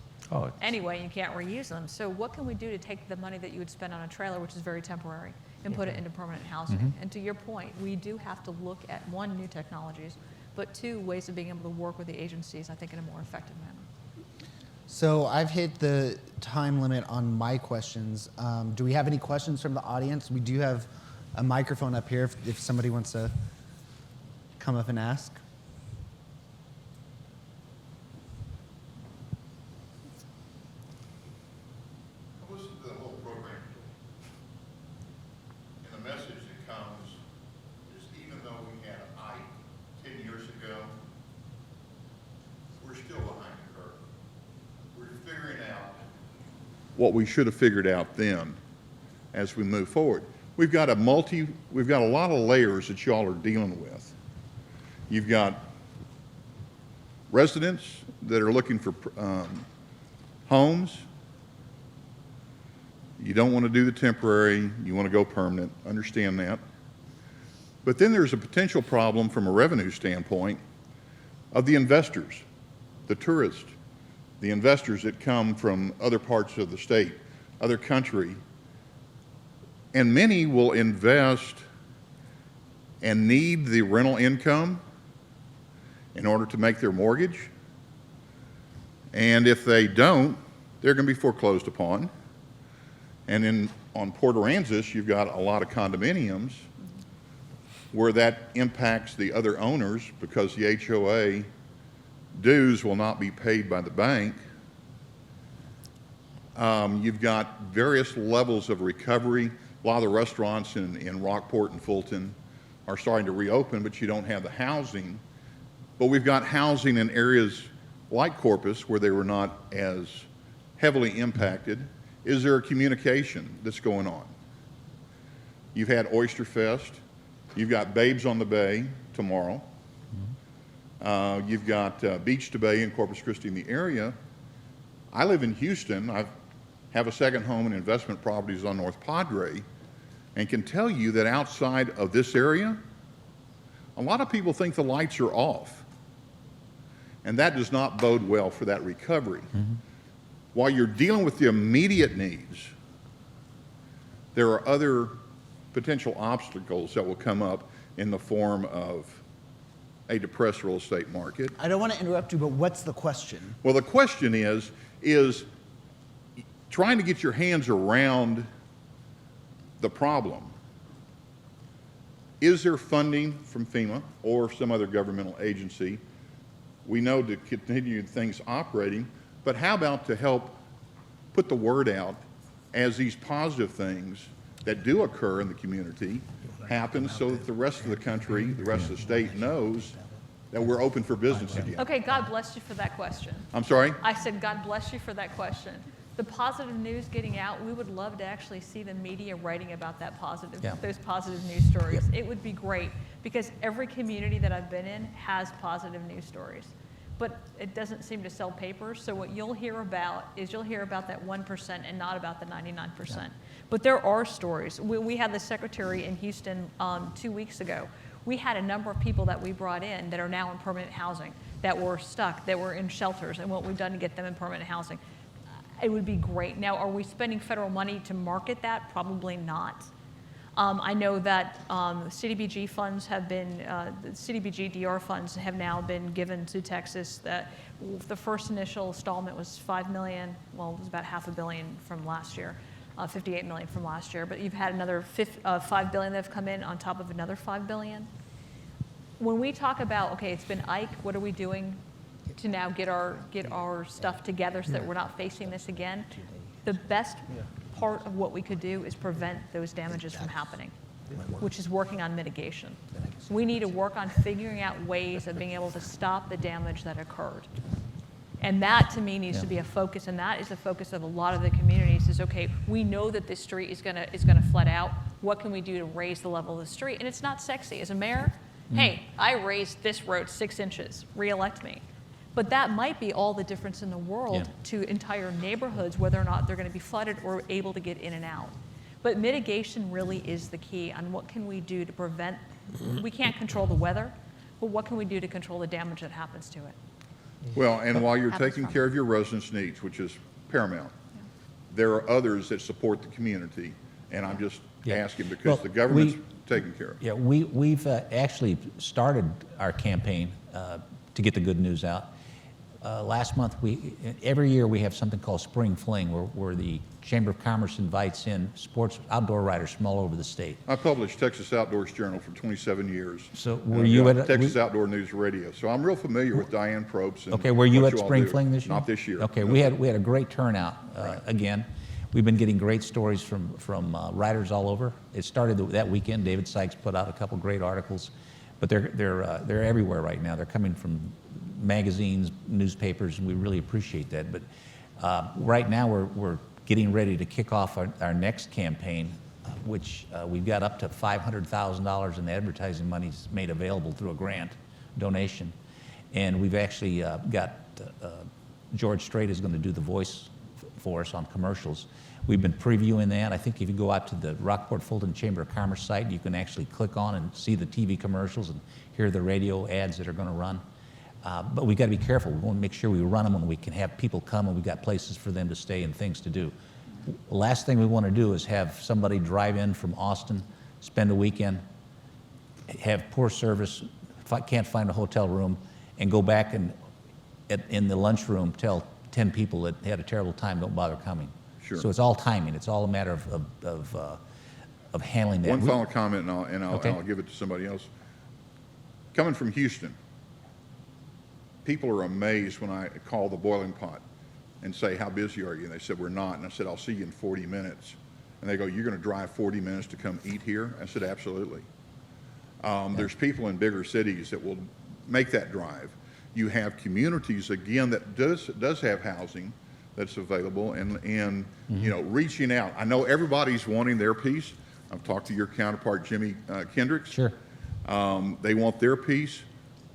anyway, and you can't reuse them. So what can we do to take the money that you would spend on a trailer, which is very temporary, and put it into permanent housing? And to your point, we do have to look at, one, new technologies, but two, ways of being able to work with the agencies, I think, in a more effective manner. So I've hit the time limit on my questions. Do we have any questions from the audience? We do have a microphone up here if somebody wants to come up and ask. I listened to the whole program, and the message that comes is, even though we had a height 10 years ago, we're still behind the curve. We're figuring out what we should have figured out then as we move forward. We've got a lot of layers that y'all are dealing with. You've got residents that are looking for homes. You don't want to do the temporary, you want to go permanent, understand that. But then there's a potential problem from a revenue standpoint of the investors, the tourists, the investors that come from other parts of the state, other country. And many will invest and need the rental income in order to make their mortgage. And if they don't, they're going to be foreclosed upon. And on Port Aransas, you've got a lot of condominiums where that impacts the other owners because the HOA dues will not be paid by the bank. You've got various levels of recovery. A lot of the restaurants in Rockport and Fulton are starting to reopen, but you don't have the housing. But we've got housing in areas like Corpus where they were not as heavily impacted. Is there a communication that's going on? You've had Oyster Fest. You've got Babes on the Bay tomorrow. You've got Beach to Bay in Corpus Christi in the area. I live in Houston. I have a second home and investment properties on North Padre, and can tell you that outside of this area, a lot of people think the lights are off. And that does not bode well for that recovery. While you're dealing with the immediate needs, there are other potential obstacles that will come up in the form of a depressed real estate market. I don't want to interrupt you, but what's the question? Well, the question is trying to get your hands around the problem. Is there funding from FEMA or some other governmental agency? We know to continue things operating, but how about to help put the word out as these positive things that do occur in the community happen, so that the rest of the country, the rest of the state knows that we're open for business again? Okay, God bless you for that question. I'm sorry? I said, God bless you for that question. The positive news getting out, we would love to actually see the media writing about that positive, those positive news stories. It would be great, because every community that I've been in has positive news stories. But it doesn't seem to sell papers, so what you'll hear about is you'll hear about that 1% and not about the 99%. But there are stories. We had the secretary in Houston 2 weeks ago. We had a number of people that we brought in that are now in permanent housing, that were stuck, that were in shelters, and what we've done to get them in permanent housing. It would be great. Now, are we spending federal money to market that? Probably not. I know that CDBG funds have been, the CDBG DR funds have now been given to Texas. The first initial installment was $5 million. Well, it was about $500 million from last year, $58 million from last year. But you've had another $5 billion that have come in on top of another $5 billion. When we talk about, okay, it's been Ike, what are we doing to now get our stuff together so that we're not facing this again? The best part of what we could do is prevent those damages from happening, which is working on mitigation. We need to work on figuring out ways of being able to stop the damage that occurred. And that, to me, needs to be a focus, and that is the focus of a lot of the communities is, okay, we know that this street is gonna flood out. What can we do to raise the level of the street? And it's not sexy. As a mayor, hey, I raised this road 6 inches, re-elect me. But that might be all the difference in the world to entire neighborhoods, whether or not they're going to be flooded or able to get in and out. But mitigation really is the key on what can we do to prevent. We can't control the weather, but what can we do to control the damage that happens to it? Well, and while you're taking care of your residents' needs, which is paramount, there are others that support the community, and I'm just asking because the government's taking care of it. Yeah, we've actually started our campaign to get the good news out. Last month, every year we have something called Spring Fling, where the Chamber of Commerce invites in sports outdoor riders from all over the state. I published Texas Outdoors Journal for 27 years. So were you at Texas Outdoor News Radio? So I'm real familiar with Diane Probst. And okay, were you what at all Spring do. Fling this year? Not this year. Okay, No. we had a great turnout again. We've been getting great stories from riders all over. It started that weekend. David Sykes put out a couple great articles, but they're everywhere right now. They're coming from magazines, newspapers, and we really appreciate that. But right now we're getting ready to kick off our next campaign, which we've got up to $500,000 in advertising money made available through a grant donation. And we've actually got George Strait is going to do the voice for us on commercials. We've been previewing that. I think if you go out to the Rockport Fulton Chamber of Commerce site, you can actually click on and see the TV commercials and hear the radio ads that are going to run. But we've got to be careful. We want to make sure we run them when we can have people come and we've got places for them to stay and things to do. The last thing we want to do is have somebody drive in from Austin, spend a weekend, have poor service, can't find a hotel room, and go back and in the lunchroom tell 10 people that they had a terrible time, don't bother coming. Sure. So it's all timing. It's all a matter of handling that. One final comment, and Okay. I'll give it to somebody else. Coming from Houston, people are amazed when I call the boiling pot and say, how busy are you? And they said, we're not. And I said, I'll see you in 40 minutes. And they go, you're going to drive 40 minutes to come eat here? I said, absolutely. There's people in bigger cities that will make that drive. You have communities, again, that does have housing that's available, and you know, reaching out. I know everybody's wanting their piece. I've talked to your counterpart, Jimmy Kendricks. Sure. They want their piece,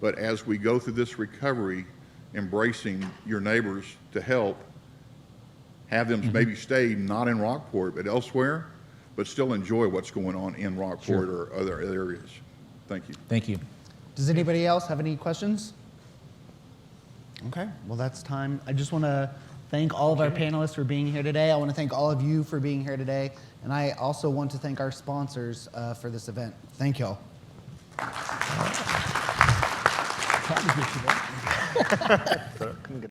but as we go through this recovery, embracing your neighbors to help, have them maybe stay not in Rockport, but elsewhere, but still enjoy what's going on in Rockport or other areas. Thank you. Thank you. Does anybody else have any questions? Okay, well, that's time. I just want to thank all of our panelists for being here today. I want to thank all of you for being here today. And I also want to thank our sponsors for this event. Thank you all.